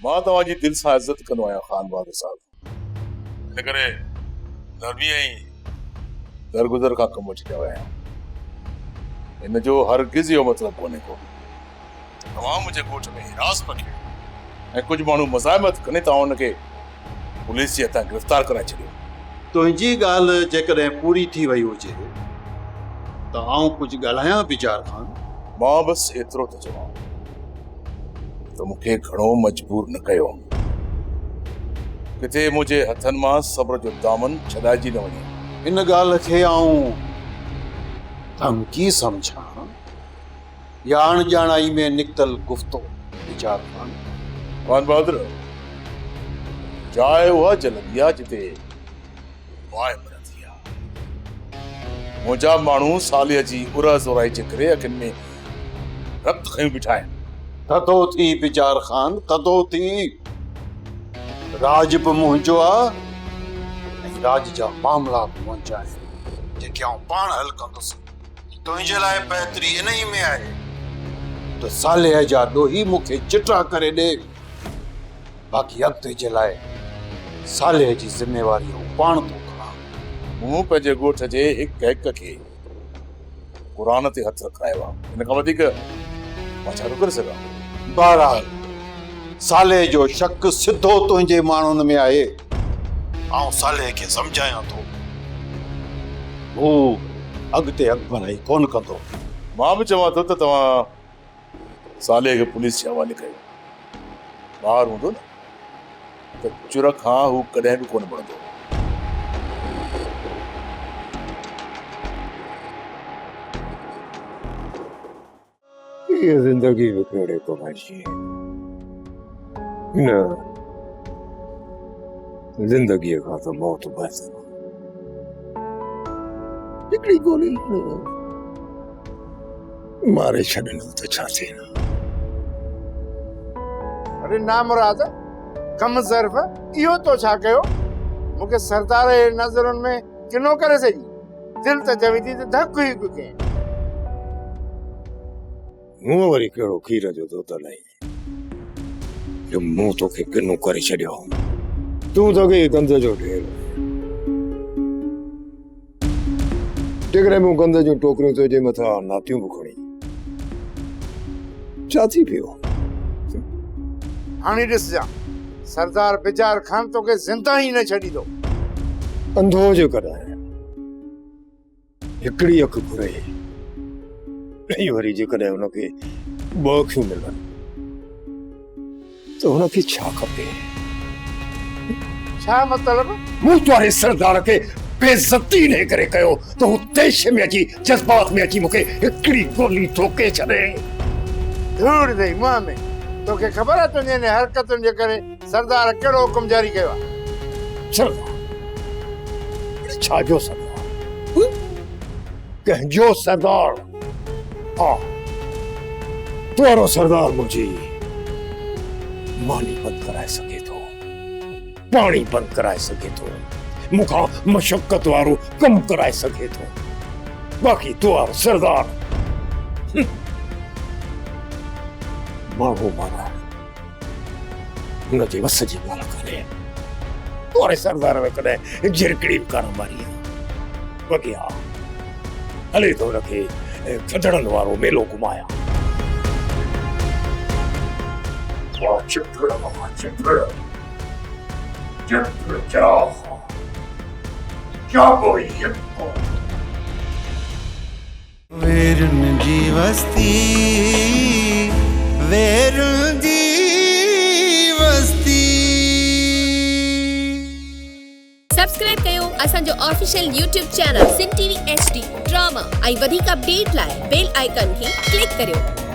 मां तव्हांजी दिल सां इज़त कंदो आहियां खान बहादुर साहब। इन करे नरमी ऐं दरगुज़र खां कमु वठी रहिया आहियां। इन जो हरगिज़ इहो मतिलबु कोन्हे को तव्हां मुंहिंजे ॻोठ में हिरास रखियो ऐं कुझु माण्हू मज़ाहिमत कनि तव्हां हुनखे पुलिस जे हथां गिरफ़्तार कराए छॾियो। तुंहिंजी ॻाल्हि जेकॾहिं पूरी थी वई हुजे त आउं कुझु ॻाल्हायां वीचार खान। मां बसि एतिरो थो चवां त मूंखे घणो मजबूर न कयो। किथे मुंहिंजे हथनि मां सब्र जो दामन छॾाइजी न वञे। इन ॻाल्हि खे आउं धमकी सम्झां या अणॼाणाई में निकतल गुफ़्तो वीचार खान। खान बहादुर, जाइ उहा जलंदी आहे जिते वाह मरंदी आहे। मुंहिंजा माण्हू सालीअ जी उरा ज़ोराई जे करे अखियुनि में रत खयूं बीठा आहिनि। थधो थी वीचार खान, थधो थी। राज बि मुंहिंजो आहे ऐं राज जा मामला बि मुंहिंजा आहिनि जेके आउं पाण हल कंदुसि। तुंहिंजे लाइ बहितरी इन ई में आहे त साले जा ॾोही मूंखे चिटा करे ॾे। बाक़ी अॻिते जे लाइ साले जी ज़िम्मेवारी पाण थो खणां। मूं पंहिंजे ॻोठ जे हिक हिक खे क़ुरान ते हथ रखायो आहे। इन खां वधीक मां छा थो करे सघां? बहरहाल साले जो शक सिधो तुंहिंजे माण्हुनि में आहे। आउं साले खे सम्झायां थो हू अॻिते अॻिभराई कोन कंदो। मां बि चवां थो त तव्हां साले खे पुलिस जे हवाले कयो। ॿार हूंदो न त चुर खां हू कॾहिं बि कोन वणंदो। ये जिंदगी में कहिड़े कम जी न जिंदगीअ खां त मौत बहितर। हिकिड़ी गोली मारे छॾियो त छा थिए न। अरे नामुराद कम ज़र्फ़ इहो तो छा कयो? मूंखे सरदार जे नज़रुनि में किनो करे सॼी। दिल त जवी थी त धक ई कुके। मूं वरी कहिड़ो खीर जो दोतल आई जो मूं तोखे किनो करे छॾियो। तूं त के गंद जो ढेर। जेकॾहिं मूं गंद जूं टोकरियूं तुंहिंजे मथां नातियूं बि खणी छा थी पियो? हाणे ॾिसजां सरदार बिजार खान तोखे ज़िंदा ई न छॾींदो। अंधो जो कॾहिं हिकिड़ी अखि घुरे ऐं वरी जेकॾहिं हुनखे ॿ अखियूं मिलनि त हुनखे छा खपे? छा मतिलबु? मूं वारे सरदार खे बेइज्जती ने करे कयो त हू देश में अची जज़्बात में अची मूंखे हिकिड़ी गोली ठोके छॾे। धूड़ अथई मुंहं में। तोखे ख़बर आहे तुंहिंजे हिन हरकतुनि जे करे सरदार कहिड़ो हुकुम जारी कयो आहे? सरदार? छाजो सरदार? कंहिंजो सरदार? हाँ, तुआरो सरदार मुंहिंजी मानी बंदि कराए सघे थो, पाणी बंदि कराए सघे थो, मूंखां मशक्क़त वारो कमु कराए सघे थो। बाक़ी तुआरो सरदार माण्हू माना हुनजे वस जी ॻाल्हि कान्हे। तुआरे सरदार में कॾहिं झिरकड़ी बि कान मारी आहे। बाक़ी हा हले तो हुनखे खजड़नि वारो मेलो घुमाया। वेरुन जी वस्ती, वेरुन जी वस्ती। सब्सक्राइब कयो असांजो official YouTube channel Singh TV HD drama ऐं वधीक अपडेट लाइ बेल आइकन खे क्लिक करियो।